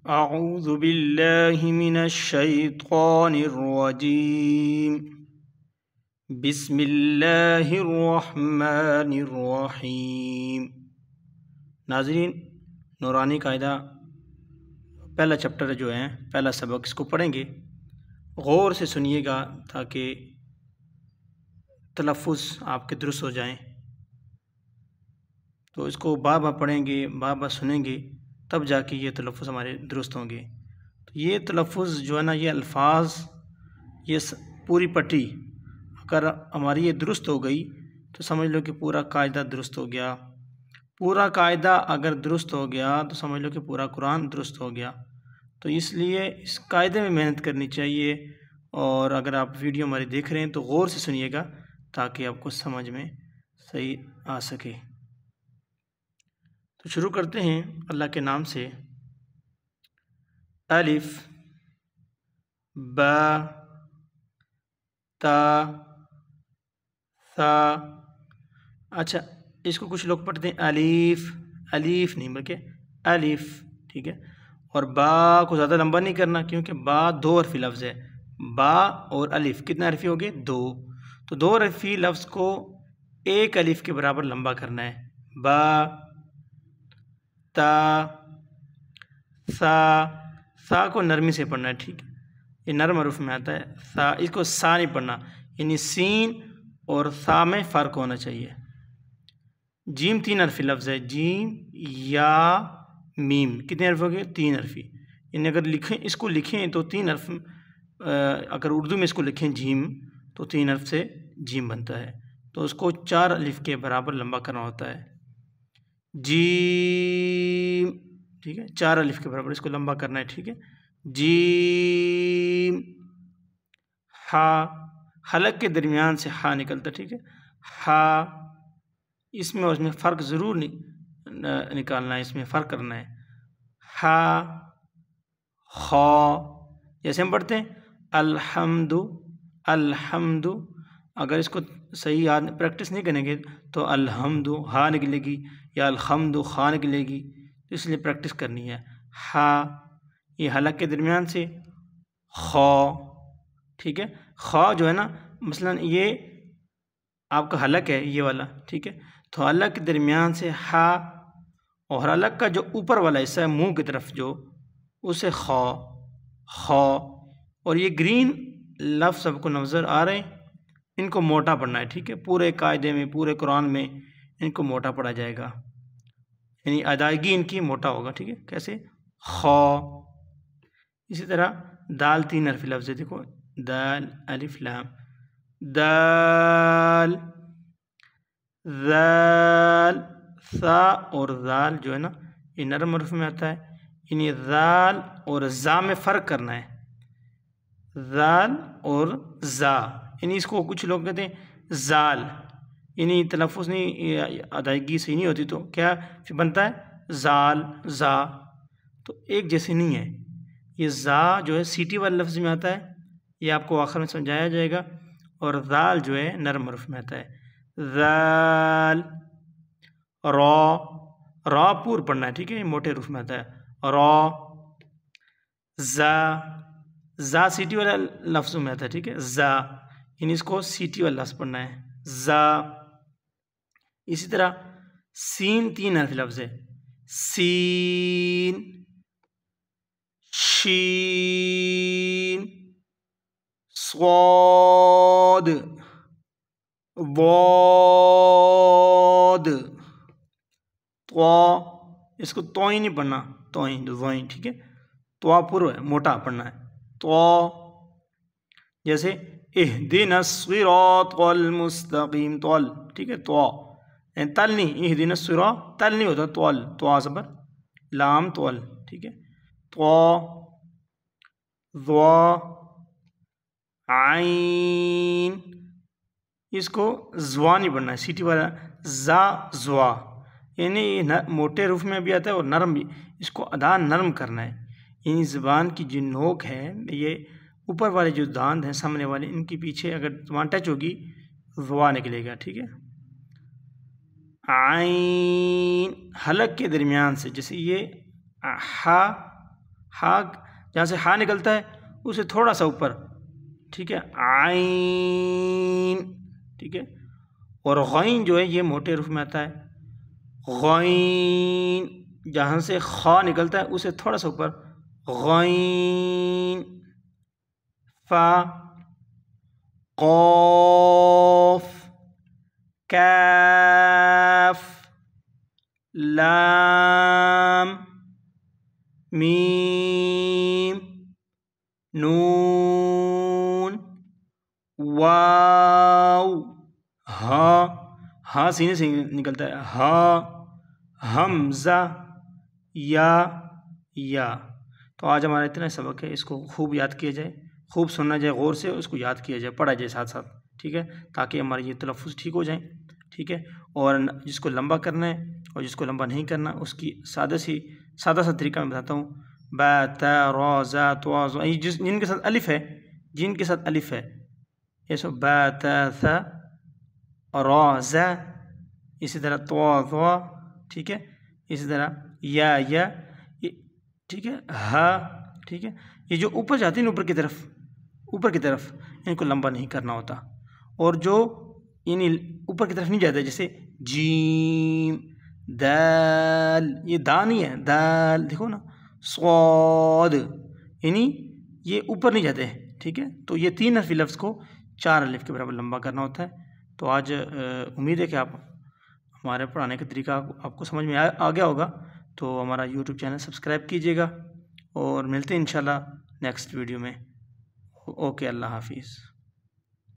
अऊज़ु बिल्लाहि मिनश शैतानिर्रजीम बिस्मिल्लाहिर्रहमानिर्रहीम। नाज़रीन, नूरानी कायदा पहला चैप्टर जो है, पहला सबक, इसको पढ़ेंगे। गौर से सुनिएगा ताकि तलफ़ुज़ आपके दुरुस्त हो जाएं। तो इसको बार बार पढ़ेंगे, बार बार सुनेंगे, तब जाके ये तलफ़ुज़ हमारे दुरुस्त होंगे। तो ये तलफ़ुज़ जो है ना, ये अल्फाज, ये पूरी पट्टी अगर हमारी ये दुरुस्त हो गई तो समझ लो कि पूरा कायदा दुरुस्त हो गया। पूरा कायदा अगर दुरुस्त हो गया तो समझ लो कि पूरा कुरान दुरुस्त हो गया। तो इसलिए इस कायदे में मेहनत करनी चाहिए। और अगर आप वीडियो हमारी देख रहे हैं तो गौर से सुनिएगा ताकि आपको समझ में सही आ सके। तो शुरू करते हैं अल्लाह के नाम से। अलिफ बा ता सा। अच्छा, इसको कुछ लोग पढ़ते हैं अलीफ, अलीफ नहीं बल्कि अलिफ, ठीक है। और बा को ज़्यादा लंबा नहीं करना क्योंकि बा दो हरफी लफ्ज़ है। बा और अलिफ कितने हरफी हो गए? दो। तो दो हरफी लफ्ज़ को एक अलिफ के बराबर लंबा करना है। बा ता सा को नरमी से पढ़ना है, ठीक है। ये नरम हरूफ में आता है सा, इसको सा नहीं पढ़ना, यानी सीन और सा में फ़र्क होना चाहिए। जीम तीन हरफी लफ्ज़ है, जीम या मीम कितने हरफ हो गए? तीन हरफी। यानी अगर लिखें, इसको लिखें तो तीन हरफ, अगर उर्दू में इसको लिखें जीम तो तीन हरफ से जीम बनता है। तो उसको चार अलिफ के बराबर लंबा करना होता है, जीम, ठीक है। चार अलिफ के बराबर इसको लंबा करना है, ठीक है। जीम हा, हलक के दरमियान से हा निकलता, ठीक है। हा, इसमें और इसमें फ़र्क ज़रूर निकालना है, इसमें फ़र्क करना है। हा खा, जैसे हम पढ़ते हैं अल्हम्दु, अल्हम्दु, अगर इसको सही याद प्रैक्टिस नहीं करेंगे तो अल्हम्दु हा निकलेगी या अल्हम्दु खा निकलेगी। तो इसलिए प्रैक्टिस करनी है। हा, ये हलक के दरमियान से खा, ठीक है। खा जो है ना, मसलन ये आपका हलक है ये वाला, ठीक है। तो हलक के दरमियान से हा, और हलक का जो ऊपर वाला हिस्सा है मुंह की तरफ जो, उसे खा, खा। और ये ग्रीन लफ्ज़ सबको नज़र आ रहे हैं, इनको मोटा पढ़ना है, ठीक है। पूरे कायदे में, पूरे कुरान में इनको मोटा पढ़ा जाएगा, यानी अदायगी इनकी मोटा होगा, ठीक है। कैसे? खा। इसी तरह दाल तीन हरफी लफ्ज़ है, देखो दाल अलिफ लाम, दाल ज़ाल, सा और ज़ाल जो है ना, ये नरम हरफ में आता है। यानी ज़ाल और ज़ा में फ़र्क करना है, ज़ाल और ज़ा। यानी इसको कुछ लोग कहते हैं ज़ाल, यानी तलफ़ुज़ नहीं, अदायगी सही नहीं होती तो क्या फिर बनता है? ज़ाल, ज़ा। तो एक जैसे नहीं है। ये ज़ा जो है सीटी वाले लफ्ज़ में आता है, ये आपको आखिर में समझाया जाएगा। और ज़ाल जो है नरम हरफ में आता है, ज़ाल। रॉ पूर पढ़ना है, ठीक है, ये मोटे रूप में आता है। रॉ, ज़ा सीटी वाला लफ्ज़ों में आता है, ठीक है, ज़ा, यानी इसको सीटी वाला लफ्ज़ पढ़ना है, ज़ा। इसी तरह सीन तीन हरफ लफ्ज़ है, सीन, शीन, स्वाद, वाद, त्वा, इसको तो ही नहीं पढ़ना, तो ही, ठीक है। त्वा पूरा है, मोटा पढ़ना है, त्वा। जैसे इहदिनस सिरातल मुस्तकीम, तौल, ठीक है, त्वा, तल नहीं, इहदिनस सिरात तल नहीं होता, तौल, त्वा ज़बर लाम तौल, ठीक है। त्वा, ज़्वा, आइन, इसको ज़्वा नहीं पढ़ना है, सीटी वाला ज़ा, ज़्वा, यानी मोटे रूप में भी आता है और नरम भी, इसको अदा नरम करना है। यानी ज़बान की जो नोक है, ये ऊपर वाले जो दांत हैं सामने वाले, इनके पीछे अगर ज़बान टच होगी ज़्वा निकलेगा, ठीक है। आइन, हलक के दरमियान से, जैसे ये हा, हा जहाँ से हा निकलता है उसे थोड़ा सा ऊपर, ठीक है, आइन, ठीक है। और गैन जो है ये मोटे रूप में आता है, गैन जहाँ से खा निकलता है उसे थोड़ा सा ऊपर, गैन। फा, क़ाफ, काफ, लाम, मीम, नून, वाव, हा सीने से निकलता है, हा, हमजा, या। तो आज हमारा इतना सबक है, इसको खूब याद किया जाए, खूब सुनना जाए, गौर से उसको याद किया जाए, पढ़ा जाए साथ साथ, ठीक है, ताकि हमारी ये तलफ़ुज़ ठीक हो जाए, ठीक है। और जिसको लंबा करना है और जिसको लंबा नहीं करना उसकी सादा सा तरीका मैं बताता हूँ। बा ता रा ज़ा त्वा ज़ा, जिनके साथ अलिफ है, जिनके साथ अलिफ है, ये सब बा ता सा रा ज़ा, इसी तरह त्वा ज़ा, ठीक है, इसी तरह या, ठीक है, हा, ठीक है। ये जो ऊपर जाती है ना, ऊपर की तरफ इनको लंबा नहीं करना होता। और जो यानी ऊपर की तरफ नहीं जाता, जैसे जीम, दाल, ये दा नहीं है, दाल देखो ना, स्वाद, यानी ये ऊपर नहीं जाते, ठीक है। तो ये 3 हर्फी लफ्ज़ को 4 अलिफ के बराबर लंबा करना होता है। तो आज उम्मीद है कि आप हमारे पढ़ाने का तरीका आपको समझ में आ गया होगा। तो हमारा यूट्यूब चैनल सब्सक्राइब कीजिएगा और मिलते हैं इंशाल्लाह नेक्स्ट वीडियो में। ओके, अल्लाह हाफिज़।